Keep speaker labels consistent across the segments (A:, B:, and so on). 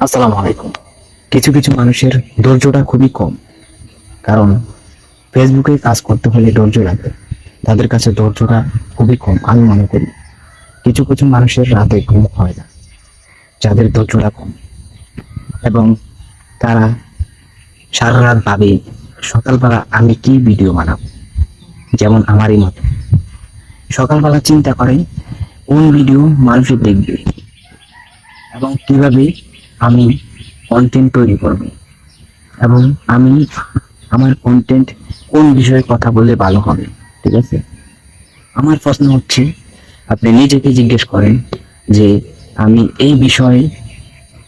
A: আসসালামু আলাইকুম। কিছু কিছু মানুষের ধৈর্যটা খুবই কম, কারণ ফেসবুকে কাজ করতে হলে ধৈর্য লাগে। তাদের কাছে ধৈর্যটা খুবই কম আমি মনে করি। কিছু কিছু মানুষের রাতে ঘুম হয় না, যাদের ধৈর্যটা কম, এবং তারা সারা রাত ভাবে সকালবেলা আমি কি ভিডিও বানাবো। যেমন আমারই মতো সকালবেলা চিন্তা করে কোন ভিডিও মানুষের দেখবে এবং কিভাবে আমি কন্টেন্ট তৈরি করব, এবং আমি আমার কন্টেন্ট কোন বিষয়ে কথা বললে ভালো হবে। ঠিক আছে, আমার প্রশ্ন হচ্ছে, আপনি নিজেকে জিজ্ঞেস করেন যে আমি এই বিষয়ে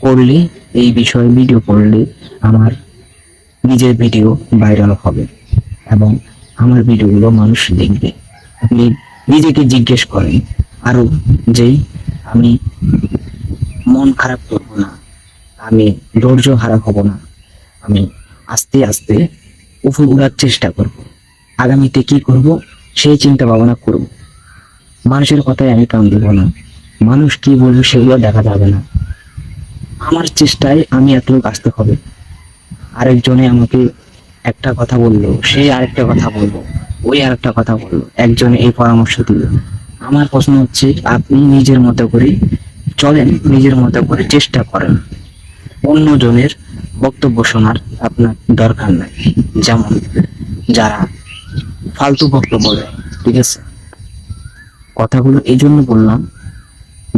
A: করলে, এই বিষয়ে ভিডিও করলে আমার নিজের ভিডিও ভাইরাল হবে এবং আমার ভিডিওগুলো মানুষ দেখবে। আপনি নিজেকে জিজ্ঞেস করেন আরো যে আমি মন খারাপ করব না, আমি ধৈর্য হারা হব না, আমি আস্তে আস্তে উপর উঠার চেষ্টা করব, আগামীতে কি করব সেই চিন্তা ভাবনা করব। মানুষের কথায় আমি কান দিব না, মানুষ কি বলবে সেগুলো দেখা যাবে না। আমার চেষ্টায় আমি এতটুকু আসতে হবে। আরেকজনে আমাকে একটা কথা বললো, সে আরেকটা কথা বলবো, ওই আরেকটা কথা বললো, একজনে এই পরামর্শ দিল। আমার প্রশ্ন হচ্ছে, আপনি নিজের মতো করে চলেন, নিজের মতো করে চেষ্টা করেন। অন্যজনের বক্তব্য শোনার আপনার দরকার নাই। যেমন যারা ফালতু বক্তব্য দেয়, ঠিক আছে, কথাগুলো এই জন্য বললাম,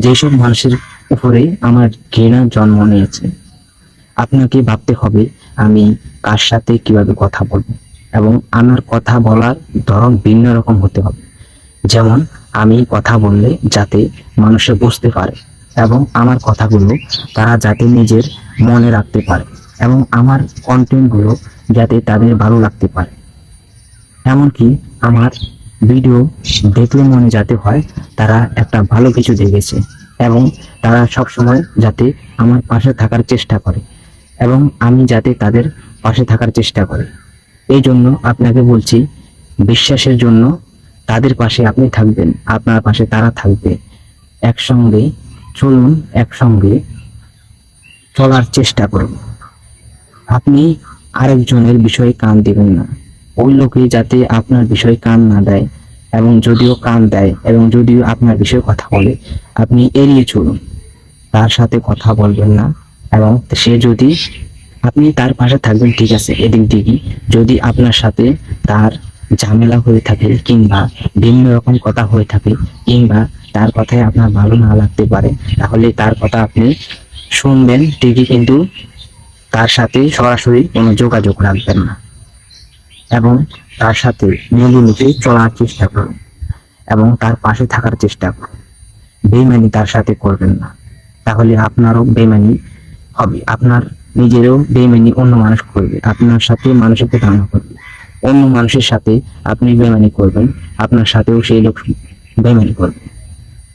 A: যেসব মানুষের উপরে আমার ঘৃণা জন্ম নিয়েছে। আপনাকে ভাবতে হবে আমি কার সাথে কিভাবে কথা বলবো, এবং আমার কথা বলার ধরন ভিন্ন রকম হতে হবে। যেমন আমি কথা বললে যাতে মানুষে বুঝতে পারে, এবং আমার কথাগুলো তারা যাতে নিজের মনে রাখতে পারে, এবং আমার কন্টেন্টগুলো যাতে তাদের ভালো লাগতে পারে। এমনকি আমার ভিডিও দেখলে মনে যাতে হয় তারা একটা ভালো কিছু দেখেছে, এবং তারা সব সময় যাতে আমার পাশে থাকার চেষ্টা করে, এবং আমি যাতে তাদের পাশে থাকার চেষ্টা করি। এই জন্য আপনাকে বলছি, বিশ্বাসের জন্য তাদের পাশে আপনি থাকবেন, আপনার পাশে তারা থাকবে। একসঙ্গে চলুন, একসঙ্গে চলার চেষ্টা করুন। আপনি আরেকজনের বিষয়ে কান দিবেন না। ওই লোকে যাতে আপনার বিষয়ে কান না দেয়, এবং যদিও কান দেয় এবং যদিও আপনার বিষয়ে কথা বলে, আপনি এড়িয়ে চলুন, তার সাথে কথা বলবেন না। এবং সে যদি, আপনি তার পাশে থাকবেন ঠিক আছে, এদিক দিকে যদি আপনার সাথে তার ঝামেলা হয়ে থাকে, কিংবা ভিন্ন রকম কথা হয়ে থাকে, কিংবা তার কথায় আপনার ভালো না লাগতে পারে, তাহলে তার কথা আপনি শুনবেন ঠিকই, কিন্তু তার সাথে সরাসরি কোনো যোগাযোগ রাখবেন না, এবং তার সাথে মিলেমিশে চলার চেষ্টা করুন, এবং তার পাশে থাকার চেষ্টা করুন। বেইমানি তার সাথে করবেন না, তাহলে আপনারও বেইমানি হবে, আপনার নিজেরও বেইমানি অন্য মানুষ করবে, আপনার সাথে মানুষের প্রতারণা করবে। অন্য মানুষের সাথে আপনি বেইমানি করবেন, আপনার সাথেও সেই লোক বেইমানি করবে।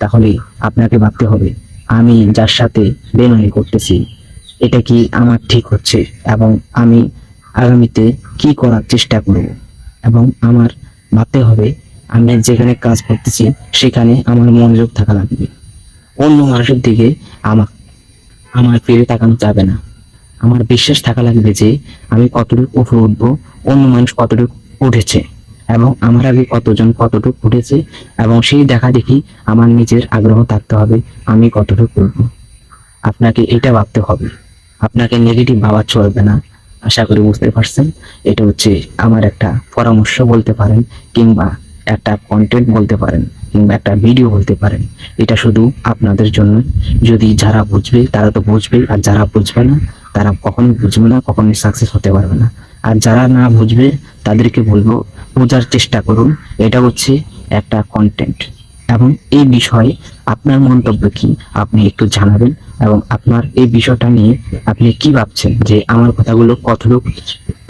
A: তাহলে আপনাকে ভাবতে হবে, আমি যার সাথে বেইমানি করতেছি এটা কি আমার ঠিক হচ্ছে, এবং আমি আগামীতে কি করার চেষ্টা করব। এবং আমার ভাবতে হবে, আমি যেখানে কাজ করতেছি সেখানে আমার মনোযোগ থাকা লাগবে। অন্য মানুষের দিকে আমার আমার ফিরে তাকানো যাবে না। আমার বিশ্বাস থাকা লাগবে যে আমি কতটুকু উপরে উঠবো, অন্য মানুষ কতটুকু উঠেছে, এবং আমার আগে কতজন কতটুকু উঠেছে, এবং সেই দেখা দেখি আমার নিজের আগ্রহ থাকতে হবে আমি কতটুকু উঠবো। আপনাকে এটা ভাবতে হবে, আপনাকে নেগেটিভ ভাবা চলবে না। আশা করি বুঝতে পারছেন। এটা হচ্ছে আমার একটা পরামর্শ বলতে পারেন, কিংবা একটা কন্টেন্ট বলতে পারেন, কিংবা একটা ভিডিও বলতে পারেন। এটা শুধু আপনাদের জন্য। যদি যারা বুঝবে তারা তো বুঝবে, আর যারা বুঝবে না তারা কখনোই বুঝবে না, কখনোই সাকসেস হতে পারবে না। আর যারা না বুঝবে তাদেরকে বলবো, বোঝার চেষ্টা করুন, এটা হচ্ছে একটা কন্টেন্ট। এবং এই বিষয়ে আপনার মন্তব্য কি আপনি একটু জানাবেন, এবং আপনার এই বিষয়টা নিয়ে আপনি কি ভাবছেন, যে আমার কথাগুলো কতটুকু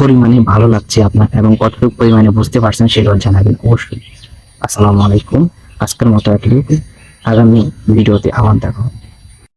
A: পরিমাণে ভালো লাগছে আপনার, এবং কতটুকু পরিমাণে বুঝতে পারছেন সেটাও জানাবেন অবশ্যই। আসসালামু আলাইকুম। আজকের মতো এটুকু, আগামী ভিডিওতে আবার দেখা হবে।